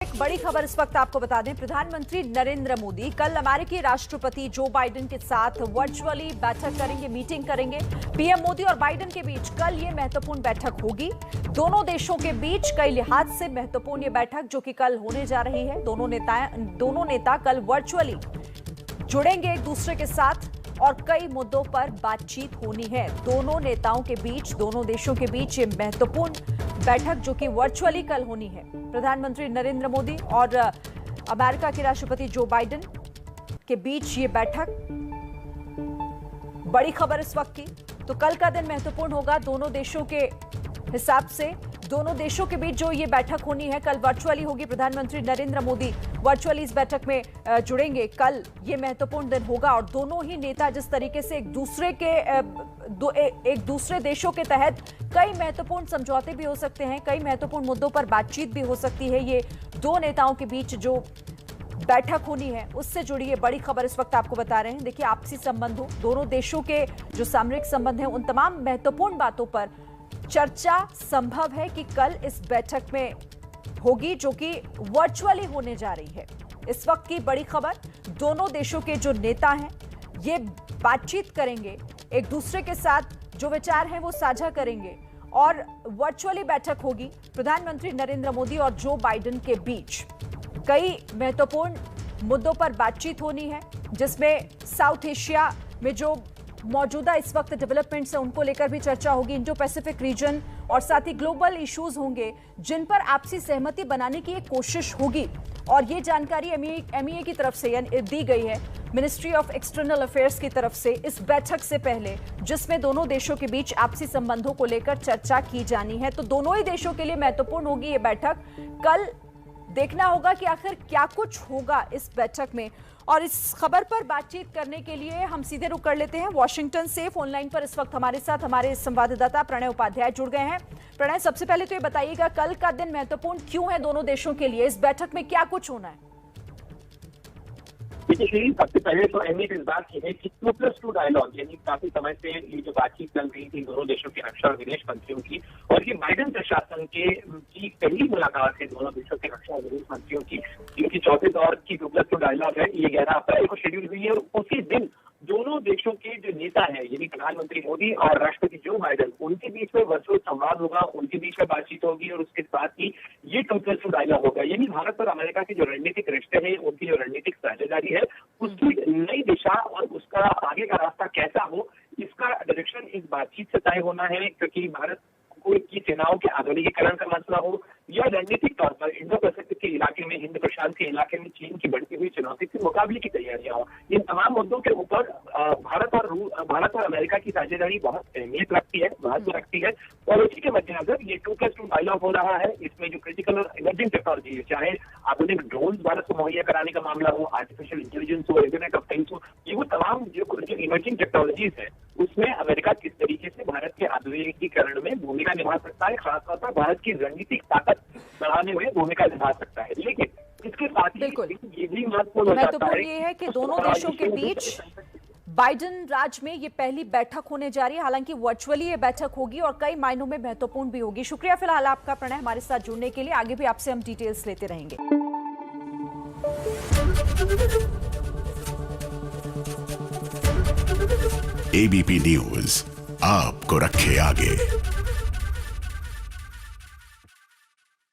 एक बड़ी खबर इस वक्त आपको बता दें, प्रधानमंत्री नरेंद्र मोदी कल अमेरिकी राष्ट्रपति जो बाइडेन के साथ वर्चुअली बैठक करेंगे, मीटिंग करेंगे। पीएम मोदी और बाइडेन के बीच कल ये महत्वपूर्ण बैठक होगी। दोनों देशों के बीच कई लिहाज से महत्वपूर्ण ये बैठक जो कि कल होने जा रही है। दोनों नेता कल वर्चुअली जुड़ेंगे एक दूसरे के साथ और कई मुद्दों पर बातचीत होनी है। दोनों नेताओं के बीच, दोनों देशों के बीच ये महत्वपूर्ण बैठक जो कि वर्चुअली कल होनी है। प्रधानमंत्री नरेंद्र मोदी और अमेरिका के राष्ट्रपति जो बाइडेन के बीच ये बैठक, बड़ी खबर इस वक्त की। तो कल का दिन महत्वपूर्ण होगा दोनों देशों के हिसाब से। दोनों देशों के बीच जो ये बैठक होनी है कल वर्चुअली होगी। प्रधानमंत्री नरेंद्र मोदी वर्चुअली इस बैठक में जुड़ेंगे। कल ये महत्वपूर्ण दिन होगा और दोनों ही नेता जिस तरीके से एक दूसरे देशों के तहत कई महत्वपूर्ण समझौते भी हो सकते हैं, कई महत्वपूर्ण मुद्दों पर बातचीत भी हो सकती है। ये दो नेताओं के बीच जो बैठक होनी है उससे जुड़ी ये बड़ी खबर इस वक्त आपको बता रहे हैं। देखिए, आपसी संबंधों, दोनों देशों के जो सामरिक संबंध हैं, उन तमाम महत्वपूर्ण बातों पर चर्चा संभव है कि कल इस बैठक में होगी जो कि वर्चुअली होने जा रही है। इस वक्त की बड़ी खबर, दोनों देशों के जो नेता हैं ये बातचीत करेंगे, एक दूसरे के साथ जो विचार हैं वो साझा करेंगे और वर्चुअली बैठक होगी प्रधानमंत्री नरेंद्र मोदी और जो बाइडेन के बीच। कई महत्वपूर्ण मुद्दों पर बातचीत होनी है, जिसमें साउथ एशिया में जो मौजूदा इस वक्त डेवलपमेंट्स है उनको लेकर भी चर्चा होगी। इंडो पैसिफिक रीजन और साथ ही ग्लोबल इश्यूज होंगे जिन पर आपसी सहमति बनाने की एक कोशिश होगी। और ये जानकारी एमईए की तरफ से दी गई है, मिनिस्ट्री ऑफ एक्सटर्नल अफेयर्स की तरफ से, इस बैठक से पहले, जिसमें दोनों देशों के बीच आपसी संबंधों को लेकर चर्चा की जानी है। तो दोनों ही देशों के लिए महत्वपूर्ण होगी ये बैठक। कल देखना होगा कि आखिर क्या कुछ होगा इस बैठक में। और इस खबर पर बातचीत करने के लिए हम सीधे रुक कर लेते हैं वॉशिंगटन से। फोन लाइन पर इस वक्त हमारे साथ हमारे संवाददाता प्रणय उपाध्याय जुड़ गए हैं। प्रणय, सबसे पहले तो ये बताइएगा, कल का दिन महत्वपूर्ण क्यों है दोनों देशों के लिए? इस बैठक में क्या कुछ होना है? देखिए, सबसे पहले तो अहमियत इस बात की है कि 2+2 डायलॉग, यानी काफी समय से ये जो बातचीत चल रही थी दोनों देशों के रक्षा और विदेश मंत्रियों की, और ये बाइडेन प्रशासन की पहली मुलाकात है दोनों देशों के रक्षा और विदेश मंत्रियों की, जिनकी चौथे दौर की 2+2 डायलॉग है। ये 11 अप्रैल को शेड्यूल हुई है और उसी दिन दोनों देशों के जो नेता हैं, यानी प्रधानमंत्री मोदी और राष्ट्रपति जो बाइडेन, उनके बीच में वर्चुअल संवाद होगा, उनके बीच में बातचीत होगी और उसके साथ ही ये 2+2 डायलॉग होगा। यानी भारत और अमेरिका के जो रणनीतिक रिश्ते हैं, उनकी जो रणनीतिक साझेदारी है, उसकी नई दिशा और उसका आगे का रास्ता कैसा हो, इसका डायरेक्शन इस बातचीत से तय होना है। क्योंकि भारत की सेनाओं के आधुनिकीकरण का मसला हो या रणनीतिक तौर पर इंडो पैसिफिक के इलाके में, हिंद प्रशांत के इलाके में चीन की बढ़ती हुई चुनौती से मुकाबले की तैयारियां हो, इन तमाम मुद्दों के ऊपर भारत और अमेरिका की साझेदारी बहुत अहमियत रखती है, महत्व रखती है। और उसी के मद्देनजर ये 2+2 डायलॉग हो रहा है। इसमें जो क्रिटिकल और इमर्जिंग टेक्नोलॉजी है, चाहे आधुनिक ड्रोन भारत को मुहैया कराने का मामला हो, आर्टिफिशियल इंटेलिजेंस हो, इंटरनेट ऑफ थिंग्स हो, ये वो तमाम जो इमर्जिंग टेक्नोलॉजीज है, उसमें अमेरिका किस तरीके से भारत के आधुनिकीकरण में भूमिका निभा सकता है, खासतौर पर भारत की रणनीतिक ताकत बढ़ाने में भूमिका निभा सकता है। लेकिन इसके साथ ही ये भी महत्वपूर्ण ये है कि दोनों देशों के बीच बाइडेन राज में ये पहली बैठक होने जा रही है। हालांकि वर्चुअली ये बैठक होगी और कई मायनों में महत्वपूर्ण भी होगी। शुक्रिया फिलहाल आपका प्रणय, हमारे साथ जुड़ने के लिए। आगे भी आपसे हम डिटेल्स लेते रहेंगे। एबीपी न्यूज आपको रखे आगे।